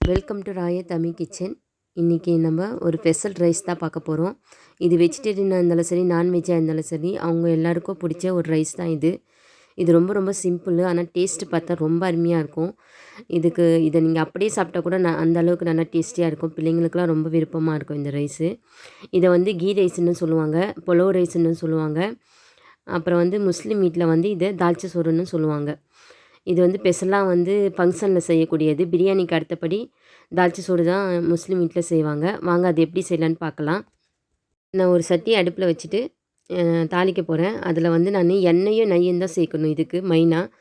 Welcome to Raya Tamil kitchen. இன்றைக்கி நம்ம ஒரு ஸ்பெஷல் ரைஸ் தான் பார்க்க போகிறோம். இது வெஜிடேரியனாக இருந்தாலும் சரி, நான்வெஜ்ஜாக இருந்தாலும் சரி, அவங்க எல்லாேருக்கும் பிடிச்ச ஒரு ரைஸ் தான் இது. இது ரொம்ப ரொம்ப சிம்பிள், ஆனால் டேஸ்ட்டு பார்த்தா ரொம்ப அருமையாக இருக்கும். இதை நீங்கள் அப்படியே சாப்பிட்டா கூட அந்த அளவுக்கு நல்லா டேஸ்டியாக இருக்கும். பிள்ளைங்களுக்குலாம் ரொம்ப விருப்பமாக இருக்கும் இந்த ரைஸு. இதை வந்து கீ ரைஸ்ன்னு சொல்லுவாங்க, புலாவ் ரைஸ்ன்னு சொல்லுவாங்க. அப்புறம் வந்து முஸ்லீம் வீட்டில் வந்து இதை தால்ச்சா சோறுன்னு சொல்லுவாங்க. இது வந்து ஸ்பெஷலாக வந்து ஃபங்க்ஷனில் செய்யக்கூடியது. பிரியாணிக்கு அடுத்தபடி தால்ச்சா சோறு தான் முஸ்லீம் வீட்டில் செய்வாங்க. வாங்க அது எப்படி செய்யலான்னு பார்க்கலாம். நான் ஒரு சட்டியை அடுப்பில் வச்சுட்டு தாளிக்க போகிறேன். அதில் வந்து நான் எண்ணெயும் நெய்யும் தான் சேர்க்கணும். இதுக்கு மெயினாக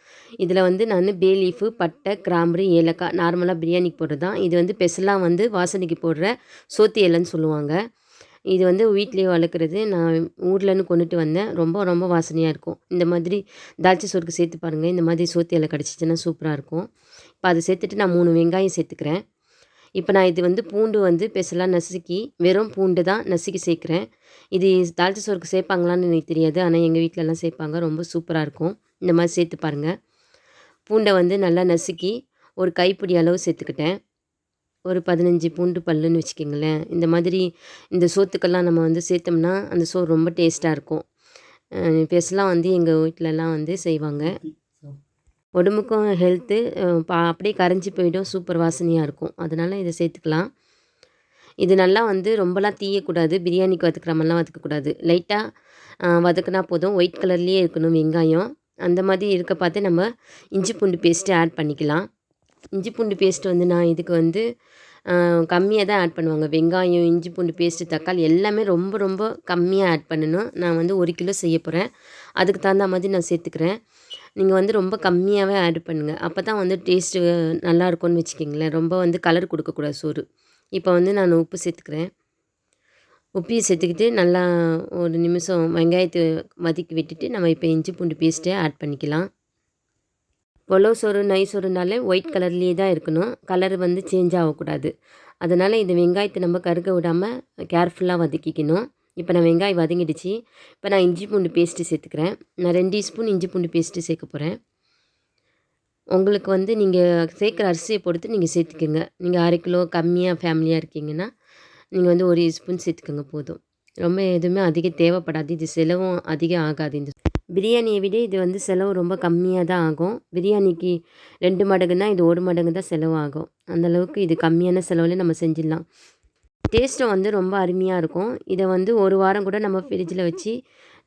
இதில் வந்து நான் பே லீஃபு, பட்டை, கிராம்பு, ஏலக்காய் நார்மலாக பிரியாணிக்கு போடுறது தான். இது வந்து ஸ்பெஷலாக வந்து வாசனைக்கு போடுற சோத்து இலைன்னு சொல்லுவாங்க. இது வந்து வீட்லேயே வளர்க்குறது. நான் ஊர்லேருந்து கொண்டுட்டு வந்தேன். ரொம்ப ரொம்ப வாசனையாக இருக்கும். இந்த மாதிரி தால்ச்சா சோறுக்கு சேர்த்து பாருங்கள். இந்த மாதிரி சோத்து இலை கிடச்சிச்சின்னா சூப்பராக இருக்கும். இப்போ அதை சேர்த்துட்டு நான் 3 வெங்காயம் சேர்த்துக்கிறேன். இப்போ நான் இது வந்து பூண்டு வந்து ஸ்பெஷலாக நசுக்கி, வெறும் பூண்டு தான் நசுக்கி சேர்க்குறேன். இது தால்ச்சா சோறுக்கு சேர்ப்பாங்களான்னு எனக்கு தெரியாது. ஆனால் எங்கள் வீட்டிலலாம் சேர்ப்பாங்க. ரொம்ப சூப்பராக இருக்கும். இந்த மாதிரி சேர்த்து பாருங்கள். பூண்டை வந்து நல்லா நசுக்கி ஒரு கைப்பிடி அளவு சேர்த்துக்கிட்டேன். ஒரு 15 பூண்டு பல்லுன்னு வச்சுக்கிங்களேன். இந்த மாதிரி இந்த சோத்துக்கெல்லாம் நம்ம வந்து சேர்த்தோம்னா அந்த சோறு ரொம்ப டேஸ்ட்டாக இருக்கும். ஸ்பெஷலாக வந்து எங்கள் வீட்டிலலாம் வந்து செய்வாங்க. உடம்புக்கும் ஹெல்த்து, அப்படியே கரைஞ்சி போயிடும். சூப்பர் வாசனையாக இருக்கும். அதனால் இதை சேர்த்துக்கலாம். இது நல்லா வந்து ரொம்பலாம் தீயக்கூடாது. பிரியாணிக்கு வதக்குற மாதிரிலாம் வதக்கக்கூடாது. லைட்டாக வதக்குனா போதும். ஒயிட் கலர்லேயே இருக்கணும் வெங்காயம். அந்த மாதிரி இருக்க பார்த்து நம்ம இஞ்சி பூண்டு பேஸ்ட்டு ஆட் பண்ணிக்கலாம். இஞ்சி பூண்டு பேஸ்ட்டு வந்து நான் இதுக்கு வந்து கம்மியாக தான் ஆட் பண்ணுவாங்க. வெங்காயம், இஞ்சி பூண்டு பேஸ்ட்டு, தக்காளி எல்லாமே ரொம்ப ரொம்ப கம்மியாக ஆட் பண்ணணும். நான் வந்து 1 கிலோ செய்ய போகிறேன். அதுக்கு தகுந்த மாதிரி நான் சேர்த்துக்கிறேன். நீங்கள் வந்து ரொம்ப கம்மியாகவே ஆட் பண்ணுங்கள். அப்போ தான் வந்து டேஸ்ட்டு நல்லாயிருக்கும்னு வச்சுக்கிங்களேன். ரொம்ப வந்து கலர் கொடுக்கக்கூடாது சோறு. இப்போ வந்து நான் உப்பு சேர்த்துக்கிறேன். உப்பையும் சேர்த்துக்கிட்டு நல்லா ஒரு நிமிஷம் வெங்காயத்தை வதக்கி விட்டுட்டு நம்ம இப்போ இஞ்சி பூண்டு பேஸ்ட்டை ஆட் பண்ணிக்கலாம். புலாவ் சோறு, நெய் சோறுனாலே ஒயிட் கலர்லேயே தான் இருக்கணும். கலர் வந்து சேஞ்ச் ஆகக்கூடாது. அதனால் இந்த வெங்காயத்தை நம்ம கருக விடாமல் கேர்ஃபுல்லாக வதக்கிக்கணும். இப்போ நான் வெங்காயம் வதங்கிடுச்சு. இப்போ நான் இஞ்சி பூண்டு பேஸ்ட்டு சேர்த்துக்கிறேன். நான் 2 டீஸ்பூன் இஞ்சி பூண்டு பேஸ்ட்டு சேர்க்க போகிறேன். உங்களுக்கு வந்து நீங்கள் சேர்க்குற அரிசியை பொறுத்து நீங்கள் சேர்த்துக்கோங்க. நீங்கள் 1/2 கிலோ கம்மியாக ஃபேமிலியாக இருக்கீங்கன்னா நீங்கள் வந்து 1 ஸ்பூன் சேர்த்துக்கோங்க போதும். ரொம்ப எதுவுமே அதிகம் தேவைப்படாது. இது செலவும் அதிகம் ஆகாது. இந்த பிரியாணியை விட இது வந்து செலவு ரொம்ப கம்மியாக தான் ஆகும். பிரியாணிக்கு 2 மடங்குன்னா இது 1 மடங்கு தான் செலவு ஆகும். அந்தளவுக்கு இது கம்மியான செலவில் நம்ம செஞ்சிடலாம். டேஸ்ட்டும் வந்து ரொம்ப அருமையாக இருக்கும். இதை வந்து 1 வாரம் கூட நம்ம ஃப்ரிட்ஜில் வச்சு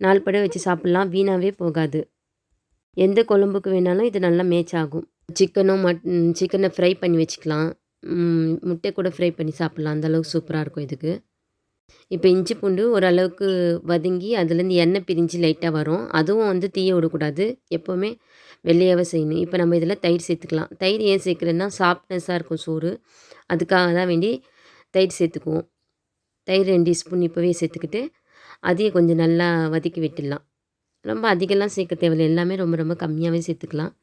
நாள்பட வச்சு சாப்பிட்லாம். வீணாகவே போகாது. எந்த குழம்புக்கு வேணாலும் இது நல்லா மேட்ச் ஆகும். சிக்கனை ஃப்ரை பண்ணி வச்சுக்கலாம். முட்டை கூட ஃப்ரை பண்ணி சாப்பிட்லாம். அந்தளவுக்கு சூப்பராக இருக்கும் இதுக்கு. இப்போ இஞ்சி பூண்டு ஓரளவுக்கு வதங்கி அதுலேருந்து எண்ணெய் பிரிஞ்சு லைட்டாக வரும். அதுவும் வந்து தீய விடக்கூடாது. எப்போவுமே வெள்ளையாகவே செய்யணும். இப்போ நம்ம இதில் தயிர் சேர்த்துக்கலாம். தயிர் ஏன் சேர்க்குறேன்னா சாஃப்ட்னஸாக இருக்கும் சோறு. அதுக்காக தான் வேண்டி தயிர் சேர்த்துக்குவோம். தயிர் 2 ஸ்பூன் இப்போவே சேர்த்துக்கிட்டு அதையும் கொஞ்சம் நல்லா வதக்கி விட்டுடலாம். ரொம்ப அதிகம்லாம் சேர்க்க தேவையில்லை. எல்லாமே ரொம்ப ரொம்ப கம்மியாகவே சேர்த்துக்கலாம்.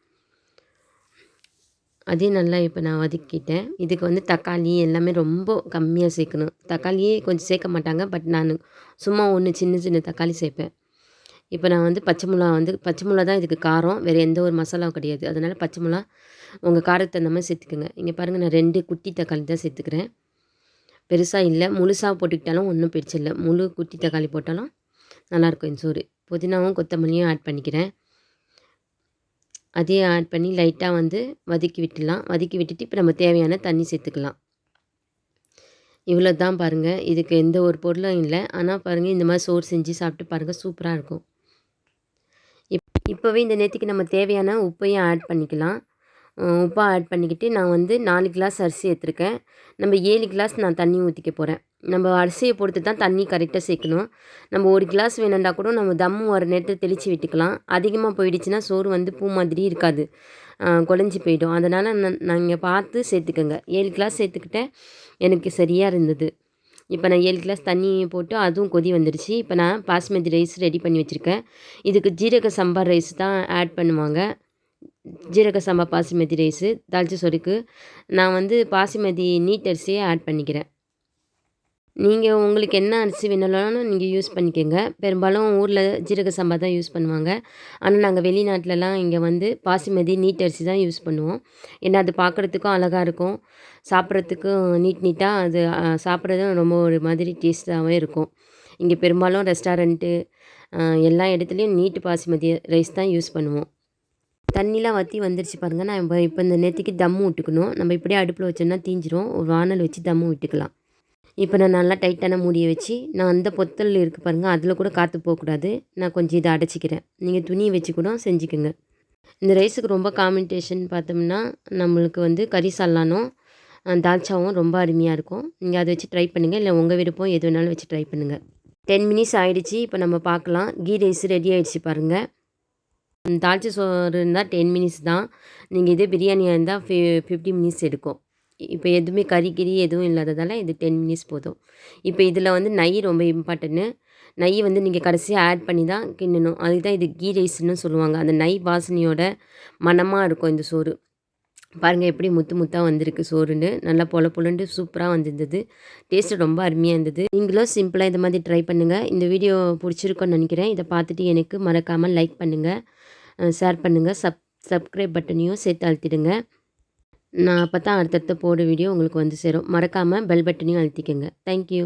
அதையும் நல்லா இப்போ நான் வதக்கிட்டேன். இதுக்கு வந்து தக்காளி எல்லாமே ரொம்ப கம்மியாக சேர்க்கணும். தக்காளியே கொஞ்சம் சேர்க்க மாட்டாங்க. பட் நான் சும்மா சின்ன சின்ன தக்காளி சேர்ப்பேன். இப்போ நான் வந்து பச்சை மிளகா தான் இதுக்கு காரம். வேறு எந்த ஒரு மசாலாவும் கிடையாது. அதனால் பச்சை மிளகா உங்கள் காரத்துக்கு தகுந்த மாதிரி சேர்த்துக்கோங்க. இங்கே பாருங்கள், நான் 2 குட்டி தக்காளி தான் சேர்த்துக்கிறேன். பெருசாக இல்லை. முழுசாக போட்டுக்கிட்டாலும் ஒன்றும் பிரச்சனை இல்லை. முழு குட்டி தக்காளி போட்டாலும் நல்லாயிருக்கும் இந்த சோறு. புதினாவும் கொத்தமல்லியும் ஆட் பண்ணிக்கிறேன். அதையும் ஆட் பண்ணி லைட்டாக வந்து வதக்கி விட்டுடலாம். வதக்கி விட்டுட்டு இப்போ நம்ம தேவையான தண்ணி சேர்த்துக்கலாம். இவ்வளோ தான் பாருங்கள். இதுக்கு எந்த ஒரு பொருளும் இல்லை. ஆனால் பாருங்கள், இந்த மாதிரி சோறு செஞ்சு சாப்பிட்டு பாருங்கள், சூப்பராக இருக்கும். இப்போவே இந்த நேரத்துக்கு நம்ம தேவையான உப்பையும் ஆட் பண்ணிக்கலாம். உப்பை ஆட் பண்ணிக்கிட்டு நான் வந்து 4 கிளாஸ் அரிசி எடுத்துருக்கேன். நம்ம 7 கிளாஸ் நான் தண்ணி ஊற்றிக்க போகிறேன். நம்ம அரிசியை பொறுத்து தான் தண்ணி கரெக்டாக சேர்க்கணும். நம்ம 1 கிளாஸ் வேணும்னா கூட நம்ம தம்மு வர நேரத்தில் தெளித்து விட்டுக்கலாம். அதிகமாக போயிடுச்சுன்னா சோறு வந்து பூ மாதிரி இருக்காது, குழஞ்சி போயிடும். அதனால் நீங்கள் பார்த்து சேர்த்துக்கோங்க. 7 கிளாஸ் சேர்த்துக்கிட்டேன். எனக்கு சரியாக இருந்தது. இப்போ நான் 7 கிளாஸ் தண்ணி போட்டு அதுவும் கொதி வந்துடுச்சு. இப்போ நான் பாஸ்மதி ரைஸ் ரெடி பண்ணி வச்சுருக்கேன். இதுக்கு ஜீரக சம்பா ரைஸ் தான் ஆட் பண்ணுவாங்க. ஜீரக சம்பா பாசுமதி ரைஸு தால்ச்சா சோறுக்கு நான் வந்து பாசுமதி நீட் அரிசியை ஆட் பண்ணிக்கிறேன். நீங்கள் உங்களுக்கு என்ன அரிசி வேணும்னாலும் நீங்கள் யூஸ் பண்ணிக்கோங்க. பெரும்பாலும் ஊரில் ஜீரக சம்பா தான் யூஸ் பண்ணுவாங்க. ஆனால் நாங்கள் வெளிநாட்டிலலாம் இங்கே வந்து பாசுமதி, நீட் அரிசி தான் யூஸ் பண்ணுவோம். ஏன்னா அது பார்க்குறதுக்கும் அழகா இருக்கும். சாப்பிட்றதுக்கும் நீட்டாக அது சாப்பிட்றதும் ரொம்ப ஒரு மாதிரி டேஸ்ட்டாகவே இருக்கும். இங்கே பெரும்பாலும் ரெஸ்டாரண்ட்டு எல்லா இடத்துலையும் நீட்டு பாசுமதி ரைஸ் தான் யூஸ் பண்ணுவோம். தண்ணிலாம் வற்றி வந்துருச்சு பாருங்கள். நான் இப்போ இந்த நேத்திக்கு தம்மு விட்டுக்கணும். நம்ம இப்படியே அடுப்பில் வச்சோம்னா தீஞ்சிரும். ஒரு வானல் வச்சு தம்மு விட்டுக்கலாம். இப்போ நான் நல்லா டைட்டான மூடியை வச்சு நான் அந்த பொத்தல் இருக்குது பாருங்கள், அதில் கூட காற்று போகக்கூடாது. நான் கொஞ்சம் இதை அடைச்சிக்கிறேன். நீங்கள் துணியை வச்சு கூட செஞ்சுக்கோங்க. இந்த ரைஸுக்கு ரொம்ப காம்பினேஷன் பார்த்தோம்னா நம்மளுக்கு வந்து கறி சால்னானும் தால்ச்சாவும் ரொம்ப அருமையாக இருக்கும். நீங்கள் அதை வச்சு ட்ரை பண்ணுங்கள். இல்லை உங்கள் விருப்பம் எது வேணாலும் வச்சு ட்ரை பண்ணுங்கள். 10 மினிட்ஸ் ஆகிடுச்சி. இப்போ நம்ம பார்க்கலாம். கீ ரைஸ் ரெடி ஆகிடுச்சு பாருங்கள். தால்ச்சா சோறு இருந்தால் 10 மினிட்ஸ் தான். நீங்கள் இதே பிரியாணியாக இருந்தால் 50 மினிட்ஸ் எடுக்கும். இப்போ எதுவுமே கறி எதுவும் இல்லாததால் இது 10 மினிட்ஸ் போதும். இப்போ இதில் வந்து நெய் ரொம்ப இம்பார்ட்டன்ட்டு. நெய் வந்து நீங்கள் கடைசியாக ஆட் பண்ணி தான் கிண்டணும். அதுக்கு தான் இது கீ ரைஸ்ன்னு சொல்லுவாங்க. அந்த நெய் வாசனையோட மணமாக இருக்கும் இந்த சோறு. பாருங்கள் எப்படி முத்து முத்தாக வந்திருக்கு சோறுன்னு. நல்லா பொலன்ட்டு சூப்பராக வந்திருந்தது. டேஸ்ட்டு ரொம்ப அருமையாக இருந்தது. நீங்களும் சிம்பிளாக இந்த மாதிரி ட்ரை பண்ணுங்கள். இந்த வீடியோ பிடிச்சிருக்குன்னு நினைக்கிறேன். இதை பார்த்துட்டு எனக்கு மறக்காமல் லைக் பண்ணுங்கள், ஷேர் பண்ணுங்கள், சப்ஸ்கிரைப் பட்டனையும் சேர்த்து அழுத்திடுங்க. நான் அப்போ தான் அடுத்தடுத்து போடுற வீடியோ உங்களுக்கு வந்து சேரும். மறக்காமல் பெல் பட்டனையும் அழுத்திக்கங்க. தேங்க்யூ.